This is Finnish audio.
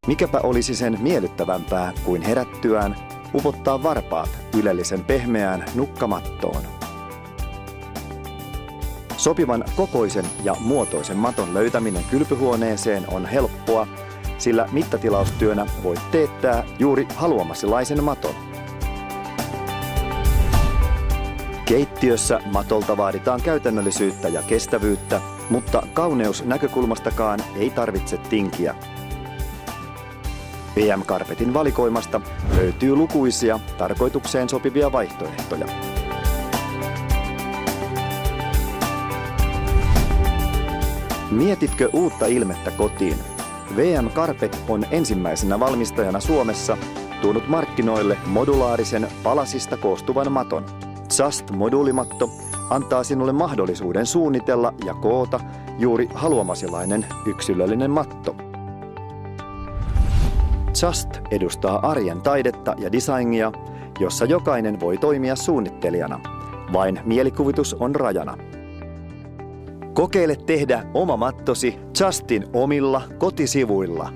Mikäpä olisi sen miellyttävämpää kuin herättyään upottaa varpaat ylellisen pehmeään nukkamattoon. Sopivan kokoisen ja muotoisen maton löytäminen kylpyhuoneeseen on helppoa, sillä mittatilaustyönä voit teettää juuri haluamasilaisen maton. Keittiössä matolta vaaditaan käytännöllisyyttä ja kestävyyttä, mutta kauneusnäkökulmastakaan ei tarvitse tinkiä. VM Carpetin valikoimasta löytyy lukuisia tarkoitukseen sopivia vaihtoehtoja. Mietitkö uutta ilmettä kotiin? VM Carpet on ensimmäisenä valmistajana Suomessa tuonut markkinoille modulaarisen palasista koostuvan maton. Just-moduulimatto antaa sinulle mahdollisuuden suunnitella ja koota juuri haluamasilainen yksilöllinen matto. Just edustaa arjen taidetta ja designia, jossa jokainen voi toimia suunnittelijana. Vain mielikuvitus on rajana. Kokeile tehdä oma mattosi Justin omilla kotisivuilla